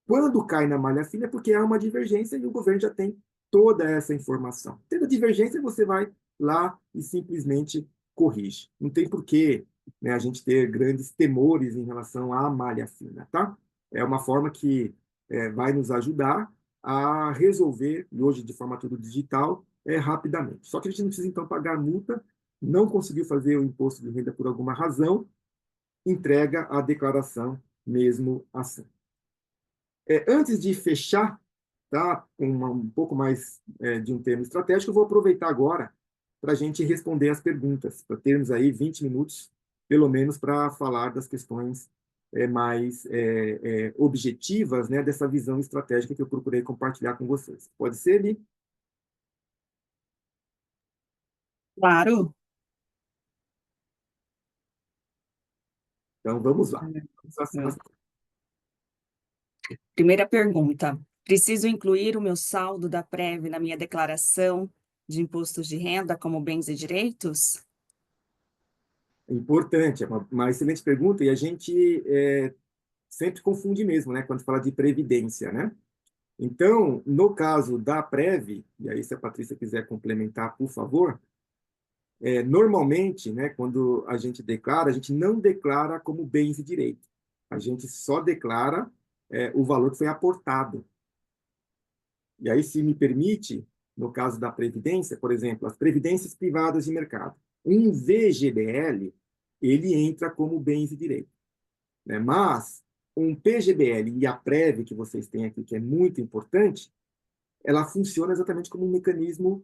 quando cai na malha fina é porque há uma divergência e o governo já tem toda essa informação. Tendo divergência, você vai lá e simplesmente corrige. Não tem porquê, né, a gente ter grandes temores em relação à malha fina, tá? É uma forma que vai nos ajudar a resolver, e hoje de forma tudo digital, rapidamente. Só que a gente não precisa, então, pagar multa, não conseguiu fazer o imposto de renda por alguma razão, entrega a declaração mesmo assim. Antes de fechar, tá, um pouco mais de um termo estratégico, eu vou aproveitar agora para a gente responder as perguntas, para termos aí 20 minutos, pelo menos, para falar das questões mais objetivas, né, dessa visão estratégica que eu procurei compartilhar com vocês. Pode ser, Li? Claro. Então, vamos lá. Primeira pergunta: preciso incluir o meu saldo da Prev na minha declaração de impostos de renda como bens e direitos? Importante, é uma excelente pergunta, e a gente sempre confunde mesmo, né, quando fala de previdência, né? Então, no caso da Prev, e aí se a Patrícia quiser complementar, por favor, normalmente, né, quando a gente declara, a gente não declara como bens e direitos. A gente só declara o valor que foi aportado. E aí, se me permite, no caso da Previdência, por exemplo, as previdências privadas de mercado, um VGBL, ele entra como bens e direitos, né? Mas um PGBL e a Prev que vocês têm aqui, que é muito importante, ela funciona exatamente como um mecanismo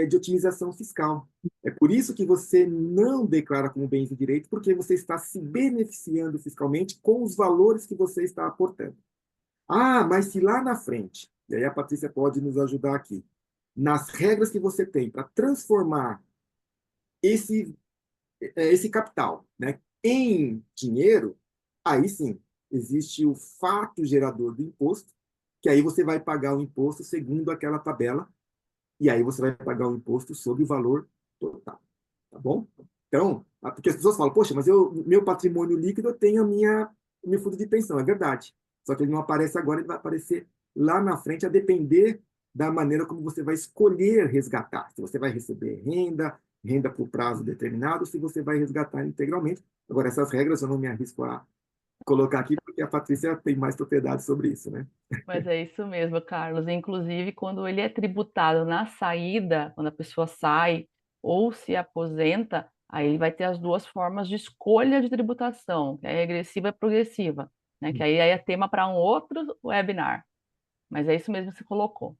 de otimização fiscal. É por isso que você não declara como bens e direitos, porque você está se beneficiando fiscalmente com os valores que você está aportando. Ah, mas se lá na frente, e aí a Patrícia pode nos ajudar aqui, nas regras que você tem para transformar esse, esse capital, né, em dinheiro, aí sim, existe o fato gerador do imposto, que aí você vai pagar o imposto segundo aquela tabela, e aí você vai pagar o imposto sobre o valor total, tá bom? Então, porque as pessoas falam, poxa, mas meu patrimônio líquido eu tenho o meu fundo de pensão, é verdade. Só que ele não aparece agora, ele vai aparecer lá na frente, a depender da maneira como você vai escolher resgatar. Se você vai receber renda, renda por prazo determinado, se você vai resgatar integralmente. Agora, essas regras eu não me arrisco a colocar aqui, porque a Patrícia tem mais propriedade sobre isso, né? Mas é isso mesmo, Carlos. Inclusive, quando ele é tributado na saída, quando a pessoa sai ou se aposenta, aí ele vai ter as duas formas de escolha de tributação, que é regressiva e progressiva, né? Que aí é tema para um outro webinar. Mas é isso mesmo que você colocou.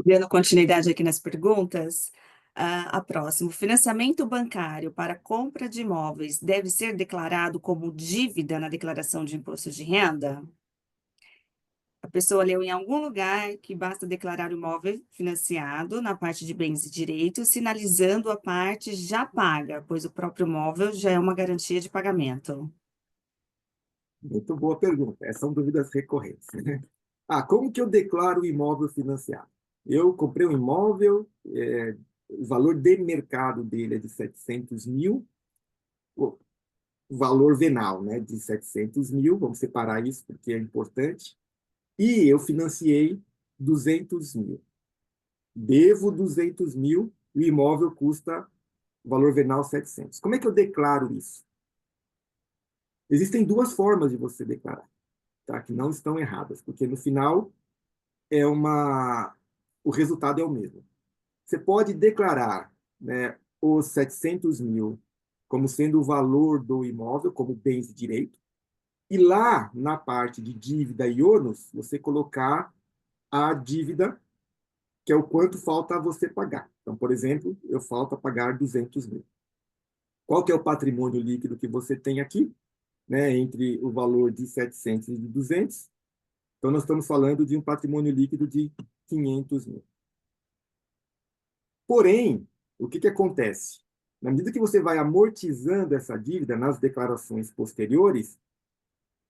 Dando continuidade aqui nas perguntas, a próxima: o financiamento bancário para compra de imóveis deve ser declarado como dívida na declaração de imposto de renda? A pessoa leu em algum lugar que basta declarar o imóvel financiado na parte de bens e direitos, sinalizando a parte já paga, pois o próprio imóvel já é uma garantia de pagamento. Muito boa pergunta. Essas são dúvidas recorrentes, né? Ah, como que eu declaro o imóvel financiado? Eu comprei um imóvel, o valor de mercado dele é de 700 mil, o valor venal, né, de 700 mil, vamos separar isso porque é importante, e eu financiei 200 mil. Devo 200 mil, o imóvel custa, valor venal 700. Como é que eu declaro isso? Existem duas formas de você declarar, tá? Que não estão erradas, porque no final o resultado é o mesmo. Você pode declarar, né, os 700 mil como sendo o valor do imóvel, como bens de direito, e lá na parte de dívida e ônus, você colocar a dívida, que é o quanto falta a você pagar. Então, por exemplo, eu falta pagar 200 mil. Qual que é o patrimônio líquido que você tem aqui, né, entre o valor de 700 e de 200? Então, nós estamos falando de um patrimônio líquido de 500 mil. Porém, o que acontece? Na medida que você vai amortizando essa dívida nas declarações posteriores,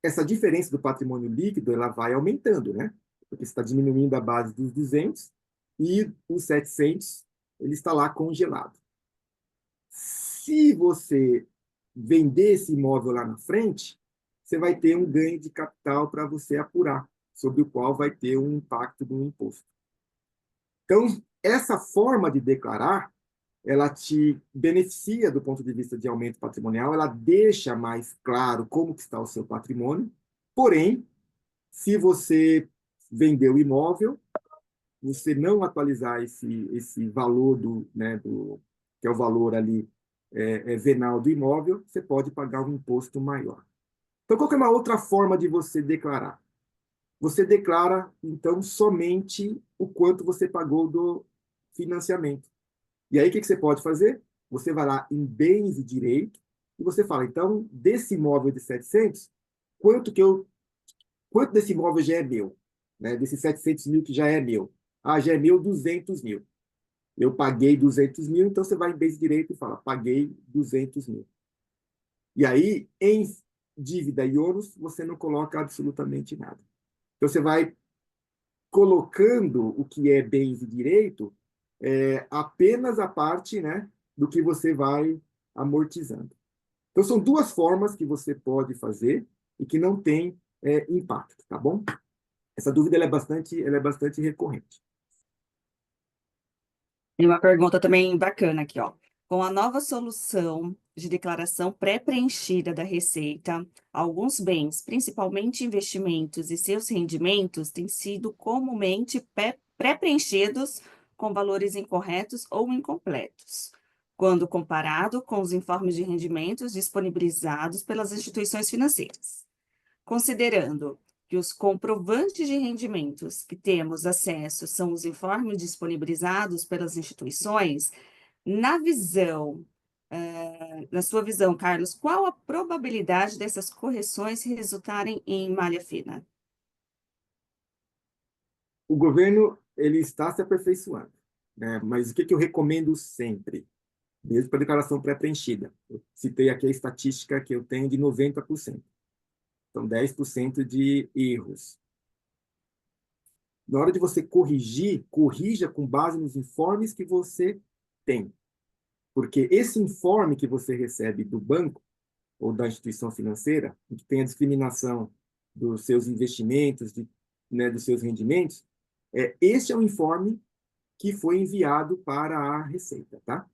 essa diferença do patrimônio líquido ela vai aumentando, né? Porque você está diminuindo a base dos 200 e os 700 ele está lá congelado. Se você vender esse imóvel lá na frente, você vai ter um ganho de capital para você apurar, sobre o qual vai ter um impacto do imposto. Então, essa forma de declarar, ela te beneficia do ponto de vista de aumento patrimonial, ela deixa mais claro como que está o seu patrimônio, porém, se você vender o imóvel, você não atualizar esse valor que é o valor ali venal do imóvel, você pode pagar um imposto maior. Então, qual que é uma outra forma de você declarar? Você declara, então, somente o quanto você pagou do financiamento. E aí, o que você pode fazer? Você vai lá em bens e direito e você fala, então, desse imóvel de 700, quanto desse imóvel já é meu? Né? Desses 700 mil que já é meu. Ah, já é meu 200 mil. Eu paguei 200 mil, então você vai em bens direito e fala, paguei 200 mil. E aí, em dívida e ônus, você não coloca absolutamente nada. Então, você vai colocando o que é bens e direito apenas a parte, né, do que você vai amortizando. Então, são duas formas que você pode fazer e que não tem impacto, tá bom? Essa dúvida ela é bastante recorrente. E uma pergunta também bacana aqui, ó. Com a nova solução de declaração pré-preenchida da Receita, alguns bens, principalmente investimentos e seus rendimentos, têm sido comumente pré-preenchidos com valores incorretos ou incompletos, quando comparado com os informes de rendimentos disponibilizados pelas instituições financeiras. Considerando que os comprovantes de rendimentos que temos acesso são os informes disponibilizados pelas instituições, na sua visão, Carlos, qual a probabilidade dessas correções resultarem em malha fina? O governo ele está se aperfeiçoando, né? Mas o que eu recomendo sempre? Mesmo para declaração pré-preenchida. Eu citei aqui a estatística que eu tenho de 90%. Então, 10% de erros. Na hora de você corrigir, corrija com base nos informes que você tem. Porque esse informe que você recebe do banco ou da instituição financeira, que tem a discriminação dos seus investimentos, né, dos seus rendimentos, este é o informe que foi enviado para a Receita, tá?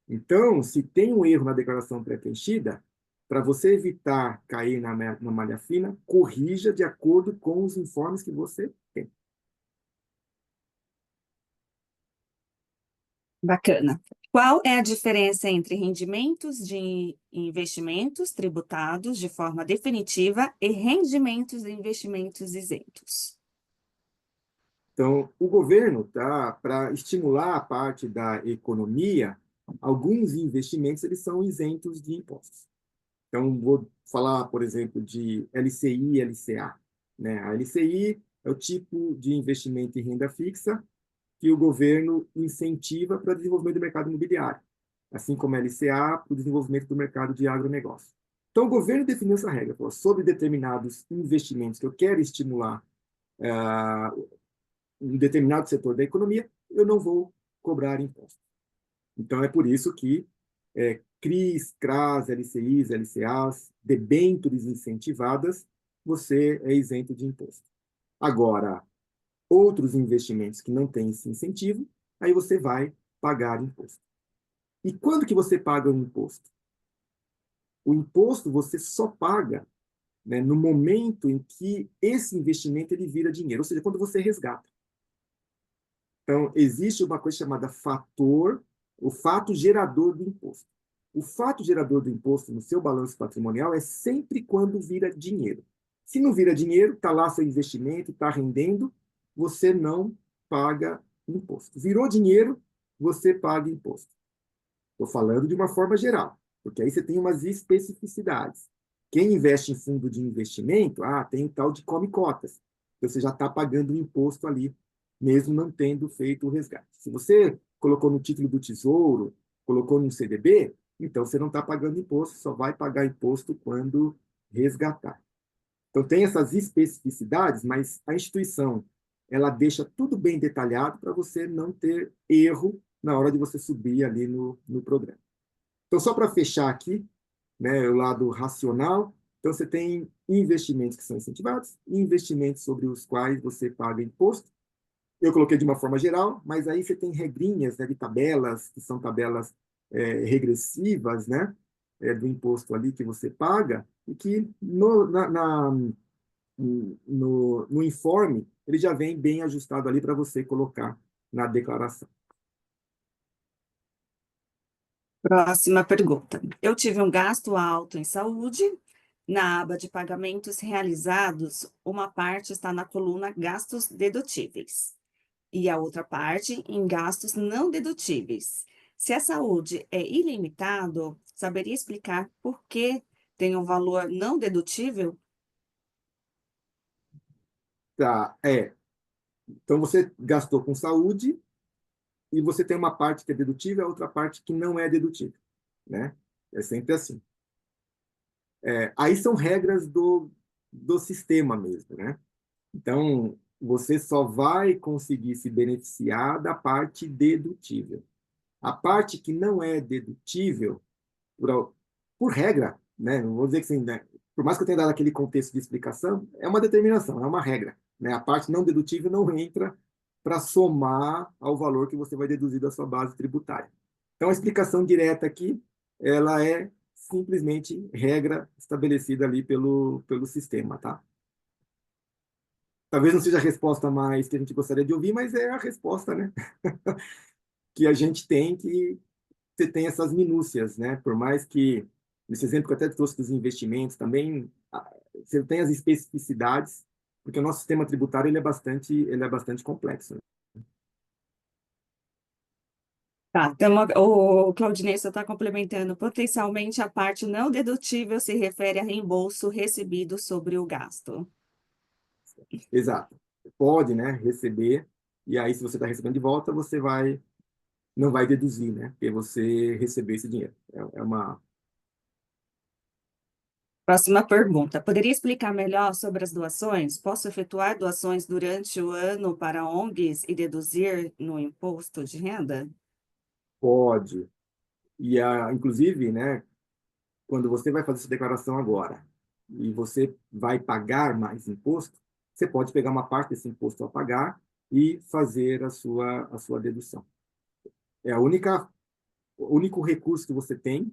Então, se tem um erro na declaração pré-preenchida, para você evitar cair na malha fina, corrija de acordo com os informes que você tem. Bacana. Qual é a diferença entre rendimentos de investimentos tributados de forma definitiva e rendimentos de investimentos isentos? Então, o governo, tá, para estimular a parte da economia, alguns investimentos eles são isentos de impostos. Então, vou falar, por exemplo, de LCI e LCA, né? A LCI é o tipo de investimento em renda fixa que o governo incentiva para o desenvolvimento do mercado imobiliário, assim como a LCA para o desenvolvimento do mercado de agronegócio. Então, o governo definiu essa regra, falou, sobre determinados investimentos que eu quero estimular um determinado setor da economia, eu não vou cobrar imposto. Então, é por isso que CRIs, CRAs, LCIs, LCAs, debêntures incentivadas, você é isento de imposto. Agora, outros investimentos que não têm esse incentivo, aí você vai pagar imposto. E quando que você paga o imposto? O imposto você só paga, né, no momento em que esse investimento ele vira dinheiro, ou seja, quando você resgata. Então, existe uma coisa chamada o fato gerador do imposto. O fato gerador do imposto no seu balanço patrimonial é sempre quando vira dinheiro. Se não vira dinheiro, está lá seu investimento, está rendendo, você não paga imposto. Virou dinheiro, você paga imposto. Estou falando de uma forma geral, porque aí você tem umas especificidades. Quem investe em fundo de investimento, tem tal de come cotas. Então, você já está pagando o imposto ali, mesmo não tendo feito o resgate. Se você colocou no título do Tesouro, colocou no CDB, então você não está pagando imposto, só vai pagar imposto quando resgatar. Então, tem essas especificidades, mas a instituição ela deixa tudo bem detalhado para você não ter erro na hora de você subir ali no programa. Então, só para fechar aqui, né, o lado racional, então você tem investimentos que são incentivados e investimentos sobre os quais você paga imposto. Eu coloquei de uma forma geral, mas aí você tem regrinhas, né, de tabelas, que são tabelas regressivas, né, do imposto ali que você paga, e que no informe ele já vem bem ajustado ali para você colocar na declaração. Próxima pergunta. Eu tive um gasto alto em saúde. Na aba de pagamentos realizados, uma parte está na coluna gastos dedutíveis e a outra parte em gastos não dedutíveis. Se a saúde é ilimitado, saberia explicar por que tem um valor não dedutível? Tá, Então, você gastou com saúde e você tem uma parte que é dedutível e a outra parte que não é dedutível, né? É sempre assim. Aí são regras do sistema mesmo, né? Então, você só vai conseguir se beneficiar da parte dedutível. A parte que não é dedutível, por regra, né? Não vou dizer que assim, né? Por mais que eu tenha dado aquele contexto de explicação, é uma determinação, é uma regra, né? A parte não dedutível não entra para somar ao valor que você vai deduzir da sua base tributária. Então, a explicação direta aqui, ela é simplesmente regra estabelecida ali pelo sistema, tá? Talvez não seja a resposta mais que a gente gostaria de ouvir, mas é a resposta, né? Que a gente tem, que você tem essas minúcias, né? Por mais que, nesse exemplo que eu até trouxe dos investimentos também, você tem as especificidades, porque o nosso sistema tributário ele é bastante complexo, né? Tá, então o Claudinei só está complementando. Potencialmente, a parte não dedutível se refere a reembolso recebido sobre o gasto. Exato. Pode, né, receber, e aí se você está recebendo de volta, não vai deduzir, né? Porque você recebeu esse dinheiro. É uma Próxima pergunta. Poderia explicar melhor sobre as doações? Posso efetuar doações durante o ano para ONGs e deduzir no imposto de renda? pode. Inclusive, né, quando você vai fazer essa declaração agora e você vai pagar mais imposto, você pode pegar uma parte desse imposto a pagar e fazer a sua dedução. É o único recurso que você tem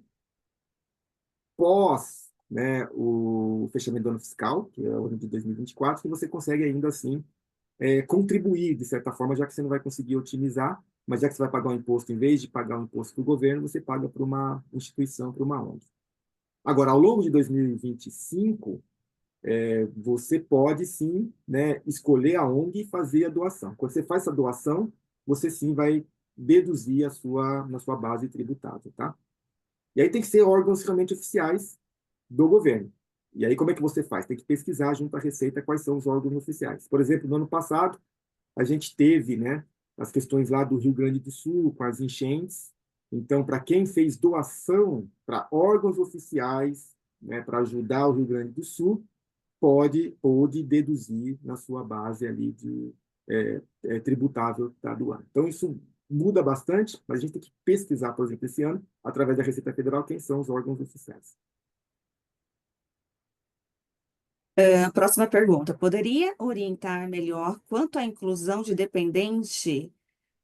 pós, né, o fechamento do ano fiscal, que é o ano de 2024, que você consegue ainda assim contribuir, de certa forma, já que você não vai conseguir otimizar, mas já que você vai pagar um imposto, em vez de pagar um imposto para o governo, você paga para uma instituição, para uma ONG. Agora, ao longo de 2025, você pode sim, né, escolher a ONG e fazer a doação. Quando você faz essa doação, você sim vai deduzir na sua base tributável, tá? E aí tem que ser órgãos realmente oficiais do governo. E aí como é que você faz? Tem que pesquisar junto à Receita quais são os órgãos oficiais. Por exemplo, no ano passado, a gente teve, né, as questões lá do Rio Grande do Sul com as enchentes. Então, para quem fez doação para órgãos oficiais, né, para ajudar o Rio Grande do Sul, pode deduzir na sua base ali de tributável do ano. Então, isso muda bastante, mas a gente tem que pesquisar, por exemplo, esse ano, através da Receita Federal, quem são os órgãos oficiais. A próxima pergunta. Poderia orientar melhor quanto à inclusão de dependente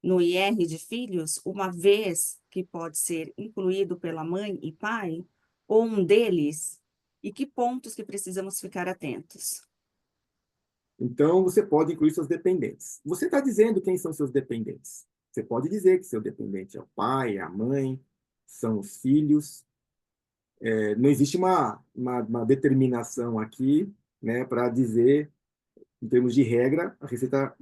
no IR de filhos, uma vez que pode ser incluído pela mãe e pai, ou um deles, e que pontos que precisamos ficar atentos? Então, você pode incluir seus dependentes. Você está dizendo quem são seus dependentes. Você pode dizer que seu dependente é o pai, é a mãe, são os filhos. Não existe uma determinação aqui, né, para dizer, em termos de regra, a Receita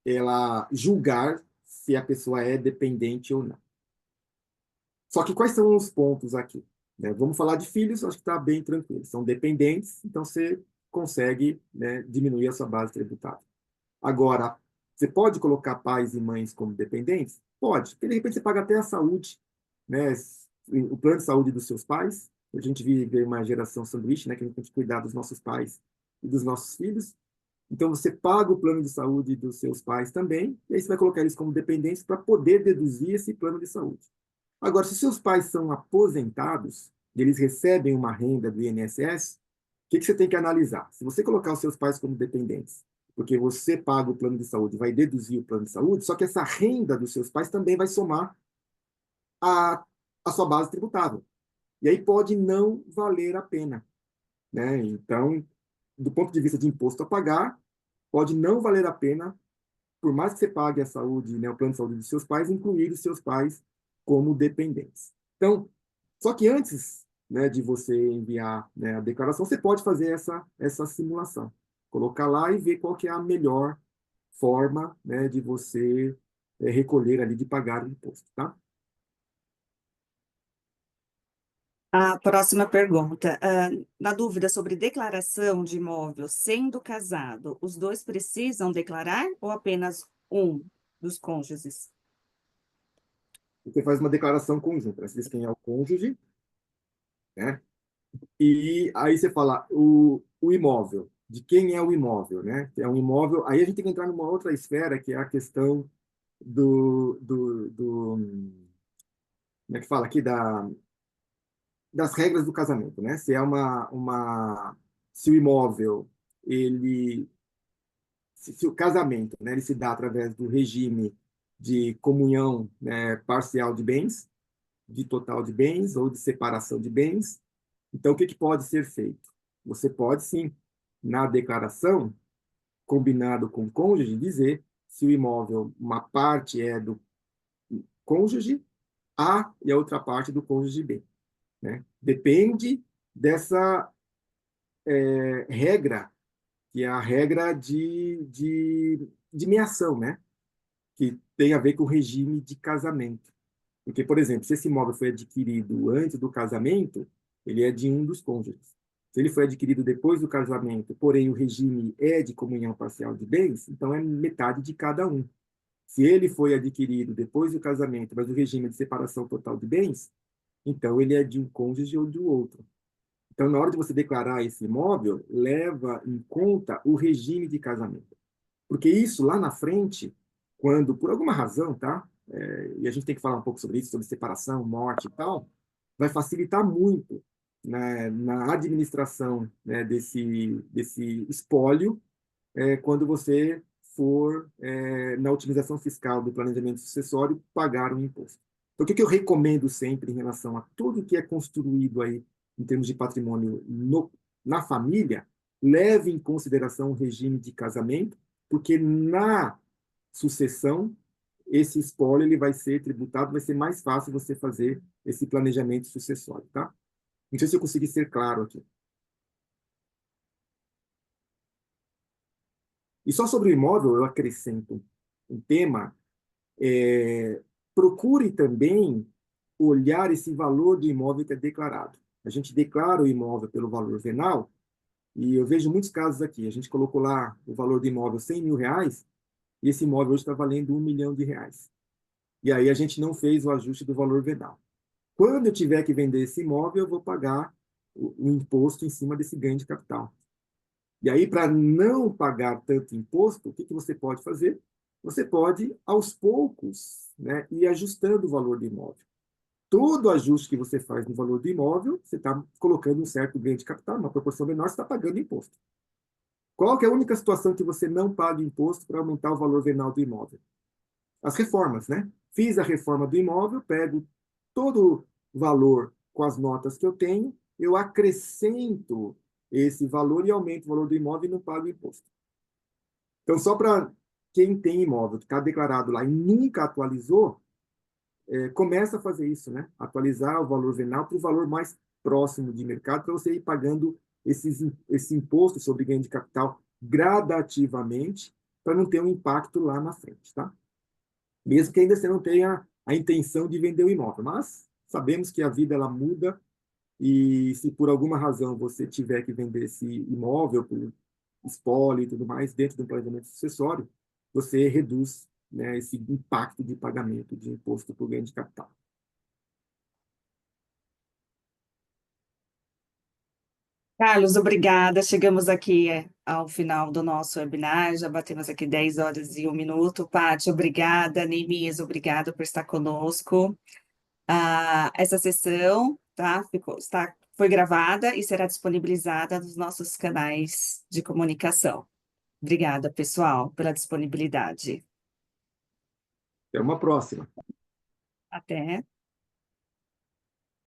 ela julgar se a pessoa é dependente ou não. Só que quais são os pontos aqui? Né? Vamos falar de filhos, acho que está bem tranquilo. São dependentes, então você consegue, né, diminuir a sua base tributária. Agora, você pode colocar pais e mães como dependentes? Pode, porque de repente você paga até a saúde, né? O plano de saúde dos seus pais. A gente vive uma geração sanduíche, né? Que a gente tem que cuidar dos nossos pais e dos nossos filhos. Então, você paga o plano de saúde dos seus pais também, e aí você vai colocar eles como dependentes para poder deduzir esse plano de saúde. Agora, se seus pais são aposentados, e eles recebem uma renda do INSS, o que você tem que analisar? Se você colocar os seus pais como dependentes, porque você paga o plano de saúde, vai deduzir o plano de saúde, só que essa renda dos seus pais também vai somar a, a sua base tributável. E aí pode não valer a pena, né? Então, do ponto de vista de imposto a pagar, pode não valer a pena, por mais que você pague a saúde, né, o plano de saúde dos seus pais, incluir os seus pais como dependentes. Então, só que antes, né, de você enviar, né, a declaração, você pode fazer essa simulação. Colocar lá e ver qual que é a melhor forma, né, de você recolher ali, de pagar o imposto, tá? A próxima pergunta. Na dúvida sobre declaração de imóvel, sendo casado, os dois precisam declarar ou apenas um dos cônjuges? Você faz uma declaração conjunta, né? Você diz quem é o cônjuge, né? E aí você fala o imóvel, de quem é o imóvel, né? É um imóvel. Aí a gente tem que entrar numa outra esfera, que é a questão como é que fala aqui? Das regras do casamento, né? Se é se o imóvel, ele, se o casamento, né, ele se dá através do regime de comunhão, né, parcial de bens, de total de bens ou de separação de bens. Então, o que que pode ser feito? Você pode, sim, na declaração, combinado com o cônjuge, dizer se o imóvel, uma parte é do cônjuge A e a outra parte do cônjuge B, né? Depende dessa regra, que é a regra de meação, né? Que tem a ver com o regime de casamento. Porque, por exemplo, se esse imóvel foi adquirido antes do casamento, ele é de um dos cônjuges. Se ele foi adquirido depois do casamento, porém o regime é de comunhão parcial de bens, então é metade de cada um. Se ele foi adquirido depois do casamento, mas o regime é de separação total de bens, então ele é de um cônjuge ou do outro. Então, na hora de você declarar esse imóvel, leva em conta o regime de casamento. Porque isso lá na frente, quando, por alguma razão, tá? E a gente tem que falar um pouco sobre isso, sobre separação, morte e tal, vai facilitar muito, né, na administração, né, desse espólio, quando você for, na utilização fiscal do planejamento sucessório, pagar um imposto. Então, o que que eu recomendo sempre em relação a tudo que é construído aí em termos de patrimônio na família, leve em consideração o regime de casamento, porque na sucessão, esse espólio ele vai ser tributado, vai ser mais fácil você fazer esse planejamento sucessório, tá? Não sei se eu consegui ser claro aqui. E só sobre o imóvel, eu acrescento um tema. Procure também olhar esse valor do imóvel que é declarado. A gente declara o imóvel pelo valor venal, e eu vejo muitos casos aqui. A gente colocou lá o valor do imóvel R$ 100.000, e esse imóvel hoje está valendo R$ 1 milhão. E aí a gente não fez o ajuste do valor venal. Quando eu tiver que vender esse imóvel, eu vou pagar o imposto em cima desse ganho de capital. E aí, para não pagar tanto imposto, o que que você pode fazer? Você pode, aos poucos, né, ir ajustando o valor do imóvel. Todo ajuste que você faz no valor do imóvel, você está colocando um certo ganho de capital, uma proporção menor, você está pagando imposto. Qual que é a única situação que você não paga imposto para aumentar o valor venal do imóvel? As reformas, né? Fiz a reforma do imóvel, pego todo o valor com as notas que eu tenho, eu acrescento esse valor e aumento o valor do imóvel e não pago imposto. Então, só para quem tem imóvel, que está declarado lá e nunca atualizou, começa a fazer isso, né? Atualizar o valor venal para o valor mais próximo de mercado, para você ir pagando esse imposto sobre ganho de capital gradativamente, para não ter um impacto lá na frente, tá? Mesmo que ainda você não tenha a intenção de vender o imóvel. Mas sabemos que a vida ela muda, e se por alguma razão você tiver que vender esse imóvel por espólio e tudo mais dentro do planejamento sucessório, você reduz, né, esse impacto de pagamento de imposto por ganho de capital. Carlos, obrigada. Chegamos aqui ao final do nosso webinar, já batemos aqui 10 horas e 1 minuto. Paty, obrigada. Neemias, obrigado por estar conosco. Essa sessão foi gravada e será disponibilizada nos nossos canais de comunicação. Obrigada, pessoal, pela disponibilidade. Até uma próxima. Até.